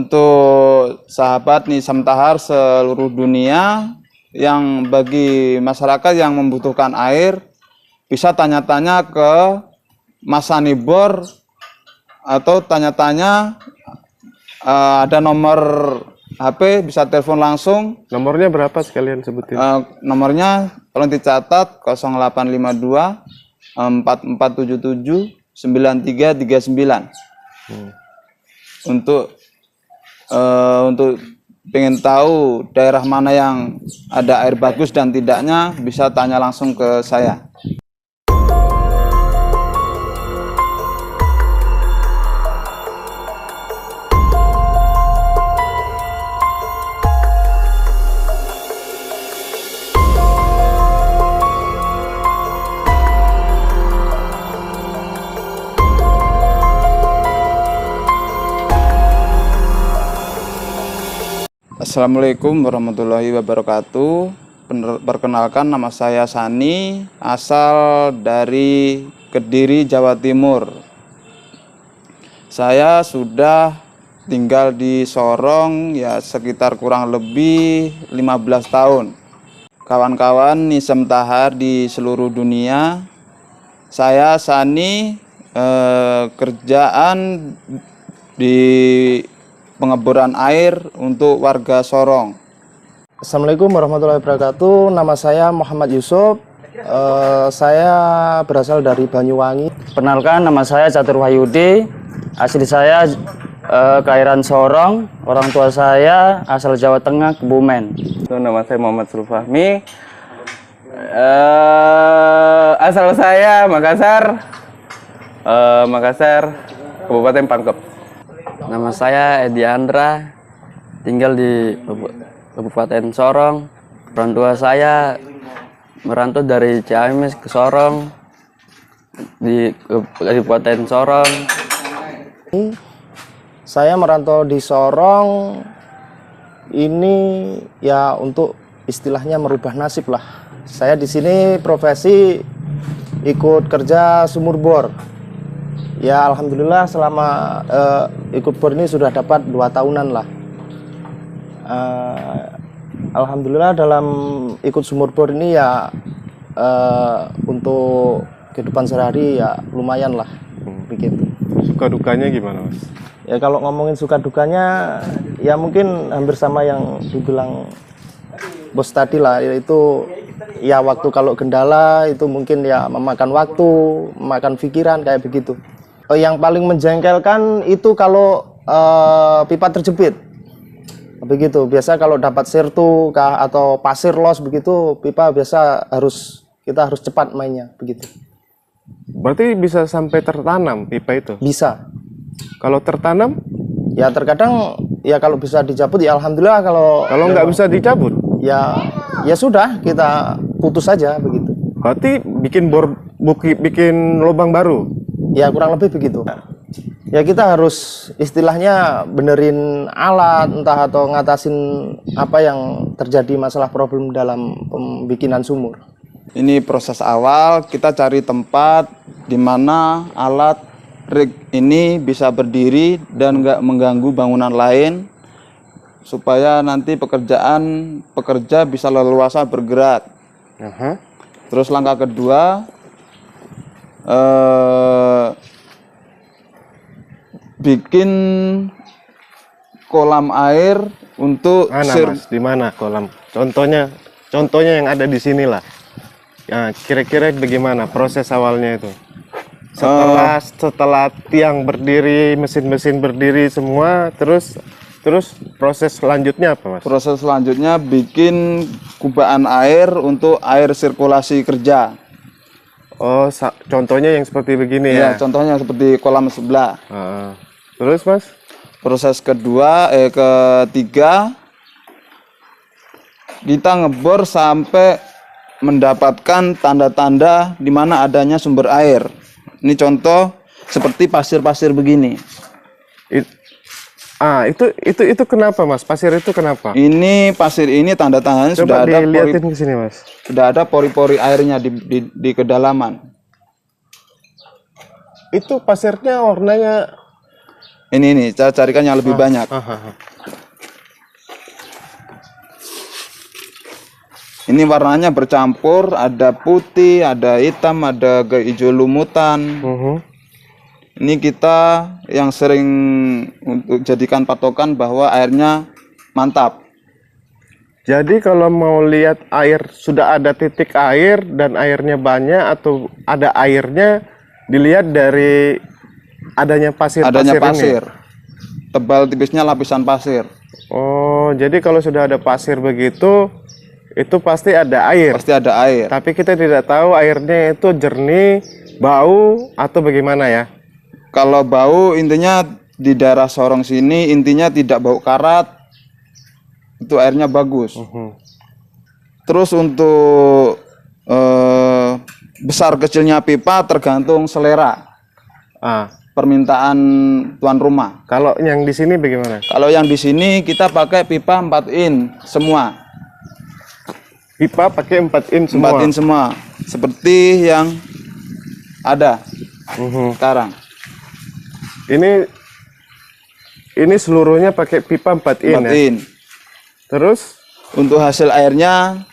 untuk sahabat Nisam Tahar seluruh dunia, yang bagi masyarakat yang membutuhkan air bisa tanya-tanya ke Mas Sanibor atau tanya-tanya, ada nomor HP, bisa telepon langsung. Nomornya berapa sekalian sebutin? Nomornya tolong dicatat 0852 4477 9339. Untuk pengen tahu daerah mana yang ada air bagus dan tidaknya, bisa tanya langsung ke saya. Assalamualaikum warahmatullahi wabarakatuh. Perkenalkan, nama saya Sani, asal dari Kediri, Jawa Timur. Saya sudah tinggal di Sorong ya sekitar kurang lebih 15 tahun. Kawan-kawan Nisam Tahar di seluruh dunia, saya Sani kerjaan di pengeboran air untuk warga Sorong. Assalamualaikum warahmatullahi wabarakatuh. Nama saya Muhammad Yusuf. Saya berasal dari Banyuwangi. Perkenalkan, nama saya Catur Wahyudi. Asli saya kelahiran Sorong. Orang tua saya asal Jawa Tengah, Kebumen. Nama saya Muhammad Surfahmi. Asal saya Makassar. Makassar, Kabupaten Pangkep. Nama saya Edi Andra, tinggal di Kabupaten Sorong. Orang tua saya merantau dari Ciamis ke Sorong, di Kabupaten Sorong. Saya merantau di Sorong ini ya untuk istilahnya merubah nasib lah. Saya di sini profesi ikut kerja sumur bor. Ya alhamdulillah selama ikut bor ini sudah dapat 2 tahunan lah. Alhamdulillah dalam ikut sumur bor ini ya untuk kehidupan sehari-hari ya lumayan lah begitu. Suka dukanya gimana, Mas? Ya kalau ngomongin suka dukanya ya mungkin hampir sama yang dibilang bos tadi lah, yaitu ya waktu kalau kendala itu mungkin ya memakan waktu, memakan pikiran kayak begitu. Yang paling menjengkelkan itu kalau pipa terjepit begitu. Biasa kalau dapat sirtu kah atau pasir los begitu, pipa biasa kita harus cepat mainnya begitu. Berarti bisa sampai tertanam pipa itu? Bisa. Kalau tertanam? Ya terkadang ya kalau bisa dicabut ya alhamdulillah. Kalau nggak bisa dicabut? Ya sudah, kita putus saja begitu. Berarti bikin lubang baru? Ya kurang lebih begitu. Ya kita harus istilahnya benerin alat entah atau ngatasin apa yang terjadi masalah problem dalam pembikinan sumur. Ini proses awal, kita cari tempat di mana alat rig ini bisa berdiri dan nggak mengganggu bangunan lain, supaya nanti pekerja bisa leluasa bergerak. Terus langkah kedua, bikin kolam air untuk Mas, di mana kolam? Contohnya yang ada di sini lah. Ya, kira-kira bagaimana proses awalnya itu? Setelah tiang berdiri, mesin-mesin berdiri semua, terus proses selanjutnya apa, Mas? Proses selanjutnya bikin kubaan air untuk air sirkulasi kerja. Oh, contohnya yang seperti begini ya? Ya, contohnya seperti kolam sebelah. Terus, Mas? Proses ketiga, kita ngebor sampai mendapatkan tanda-tanda di mana adanya sumber air. Ini contoh seperti pasir-pasir begini. Itu kenapa, Mas? Pasir itu kenapa? Ini pasir ini tanda-tandanya sudah ada dilihatin ke sini, Mas. Sudah ada pori-pori airnya di kedalaman. Itu pasirnya warnanya Ini saya carikan yang lebih banyak. Ini warnanya bercampur, ada putih, ada hitam, ada hijau lumutan. Ini kita yang sering untuk jadikan patokan bahwa airnya mantap. Jadi kalau mau lihat air, sudah ada titik air dan airnya banyak atau ada airnya, dilihat dari adanya Adanya pasir-pasir pasir. ini. Tebal tipisnya lapisan pasir. Oh, jadi kalau sudah ada pasir begitu, itu pasti ada air. Pasti ada air. Tapi kita tidak tahu airnya itu jernih, bau, atau bagaimana ya? Kalau bau intinya di daerah Sorong sini intinya tidak bau karat. Itu airnya bagus. Terus untuk besar kecilnya pipa tergantung selera permintaan tuan rumah. Kalau yang di sini bagaimana? Kalau yang di sini kita pakai pipa 4 in semua. Pipa pakai 4 in semua. 4 in semua. Seperti yang ada sekarang. Ini seluruhnya pakai pipa 4 in 4 ya. in. Terus Untuk hasil airnya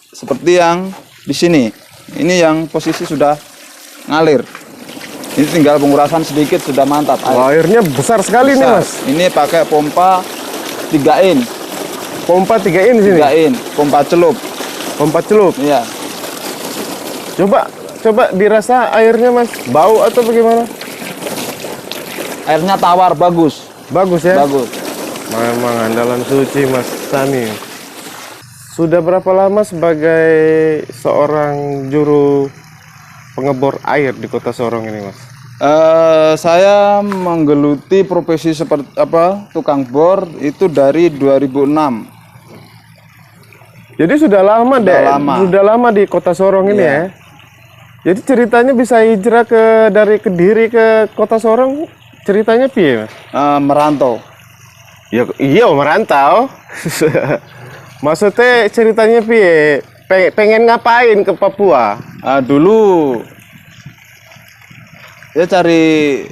seperti yang di sini. Ini yang posisi sudah ngalir. Ini tinggal pengurasan sedikit sudah mantap. wah, airnya besar sekali nih, Besar. Mas. Ini pakai pompa 3 in. Pompa 3 in sini. 3 in, pompa celup. Pompa celup. Iya. Coba dirasa airnya, Mas. Bau atau bagaimana? Airnya tawar bagus. Bagus ya? Bagus. Memang andalan suci, Mas Sani. Sudah berapa lama sebagai seorang juru pengebor air di Kota Sorong ini, Mas? Saya menggeluti profesi seperti tukang bor itu dari 2006. Jadi sudah lama sudah lama di Kota Sorong ini ya. Jadi ceritanya bisa hijrah dari Kediri ke Kota Sorong, ceritanya piye, Mas? Merantau. Ya iya merantau. Maksudnya ceritanya piye? Pengen ngapain ke Papua? Dulu ya cari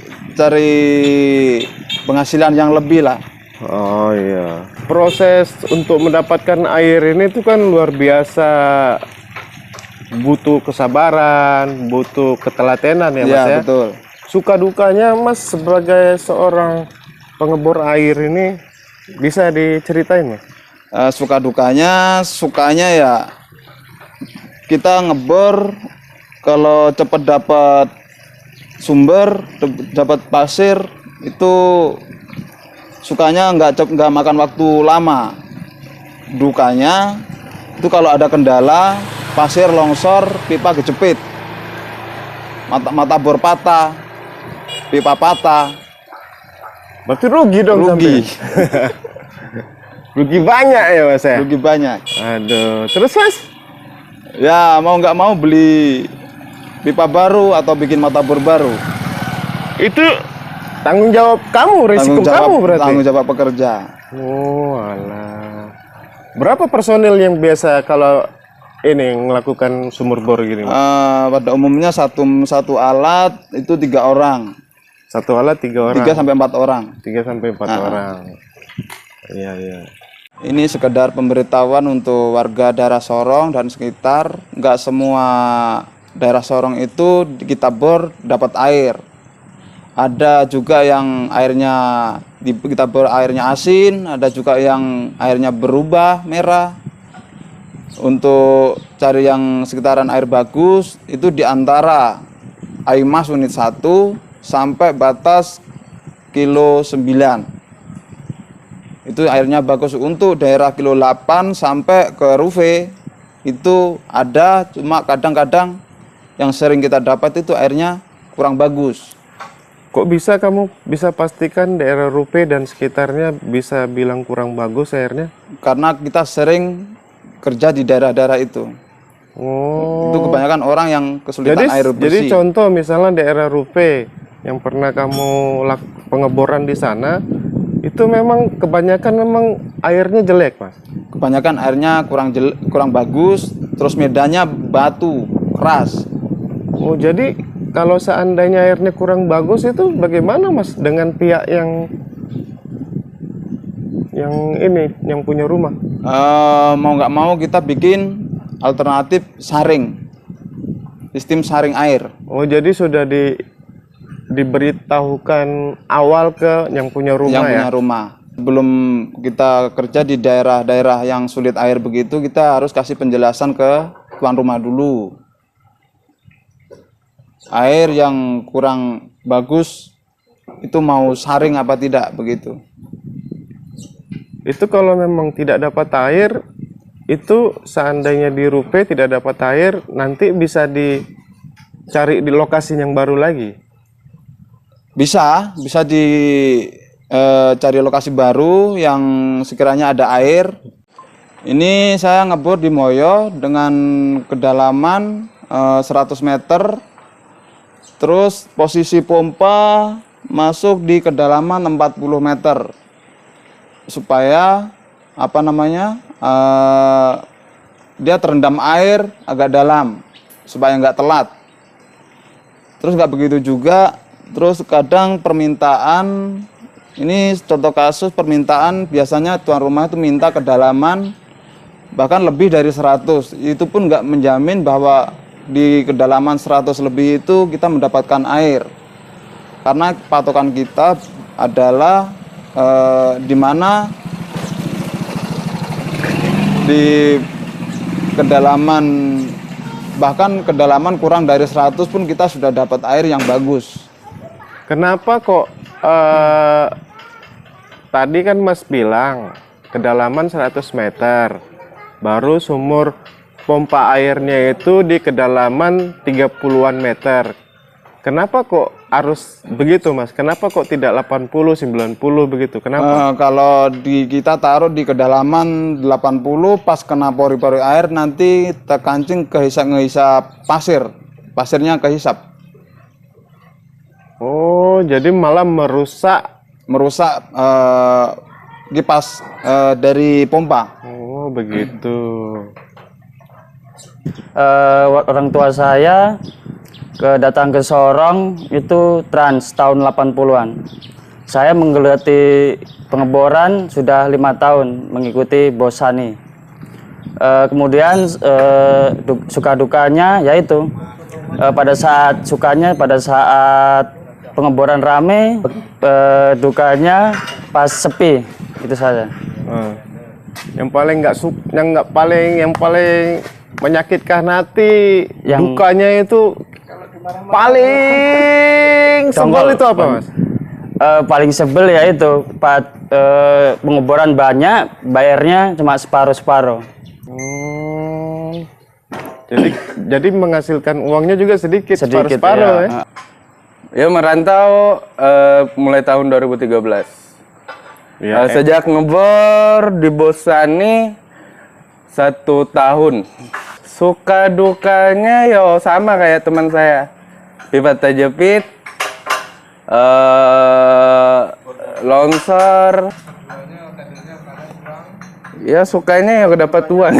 penghasilan yang lebih lah. Oh iya. Proses untuk mendapatkan air ini tuh kan luar biasa, butuh kesabaran, butuh ketelatenan ya, Mas Iya, ya. betul. Suka dukanya Mas sebagai seorang pengebor air ini bisa diceritain, Mas? Suka sukanya ya kita ngebor kalau cepet dapat sumber, dapat pasir itu sukanya nggak makan waktu lama. Dukanya itu kalau ada kendala, pasir longsor, pipa kejepit, mata bor patah, pipa patah. Berarti rugi dong. Rugi. Rugi banyak ya, Mas ya? Rugi banyak. Aduh, terus Mas? Ya mau nggak mau beli pipa baru atau bikin mata bor baru. Itu tanggung jawab kamu, resiko kamu berarti? Tanggung jawab pekerja. Oh alah. Berapa personil yang biasa kalau ini melakukan sumur bor gini, Mas? Pada umumnya satu alat itu 3 orang. Satu alat 3 orang? 3 sampai 4 orang. 3 sampai 4 orang. Iya, iya. Ini sekedar pemberitahuan untuk warga daerah Sorong dan sekitar. Nggak semua daerah Sorong itu kita bor dapat air. Ada juga yang airnya kita bor airnya asin, ada juga yang airnya berubah merah. Untuk cari yang sekitaran air bagus itu di antara Aimas unit 1 sampai batas kilo 9. Itu airnya bagus. Untuk daerah kilo 8 sampai ke Ruve itu ada, cuma kadang-kadang yang sering kita dapat itu airnya kurang bagus. Kok bisa kamu bisa pastikan daerah Rupe dan sekitarnya bisa bilang kurang bagus airnya? Karena kita sering kerja di daerah-daerah itu. Oh. Itu kebanyakan orang yang kesulitan air bersih. Jadi contoh misalnya daerah Rupe yang pernah kamu pengeboran di sana, itu memang kebanyakan memang airnya jelek, Mas. Kebanyakan airnya kurang bagus, terus medannya batu keras. Oh, jadi kalau seandainya airnya kurang bagus itu bagaimana Mas dengan pihak yang yang punya rumah? Mau nggak mau kita bikin alternatif saring, sistem saring air. Oh, jadi sudah diberitahukan awal ke yang punya rumah Yang ya? punya rumah. Belum kita kerja di daerah-daerah yang sulit air begitu, kita harus kasih penjelasan ke tuan rumah dulu. Air yang kurang bagus itu mau saring apa tidak begitu. Itu kalau memang tidak dapat air, itu seandainya di Rupe tidak dapat air, nanti bisa dicari di lokasi yang baru lagi. Bisa dicari lokasi baru yang sekiranya ada air. Ini saya ngebor di Moyo dengan kedalaman 100 meter. Terus posisi pompa masuk di kedalaman 40 meter. Supaya dia terendam air agak dalam supaya nggak telat. Terus nggak begitu juga. Terus kadang permintaan, ini contoh kasus permintaan biasanya tuan rumah itu minta kedalaman bahkan lebih dari 100. Itu pun nggak menjamin bahwa di kedalaman 100 lebih itu kita mendapatkan air. Karena patokan kita adalah di mana di kedalaman, bahkan kedalaman kurang dari 100 pun kita sudah dapat air yang bagus. Kenapa kok tadi kan Mas bilang kedalaman 100 meter, baru sumur pompa airnya itu di kedalaman 30-an meter. Kenapa kok harus begitu Mas? Kenapa kok tidak 80, 90 begitu? Kenapa? Kalau kita taruh di kedalaman 80, pas kena pori-pori air nanti terkancing kehisap pasirnya kehisap. Oh, jadi malah merusak kipas dari pompa. Oh, begitu. Orang tua saya datang ke Sorong itu trans tahun 80-an. Saya menggeluti pengeboran sudah 5 tahun mengikuti Bosani. Kemudian suka dukanya yaitu pada saat pengeboran rame, dukanya pas sepi, itu saja. Yang paling menyakitkan hati, dukanya itu paling sebel itu apa Mas? Paling sebel ya itu pengeboran banyak, bayarnya cuma separuh-separuh. Jadi menghasilkan uangnya juga sedikit separuh-separuh ya. Ya merantau mulai tahun 2013. Ya, sejak ngebor di Bosani 1 tahun. Suka dukanya yo sama kayak teman saya. Pipa terjepit, longsor. Ya sukanya ya dapat uang.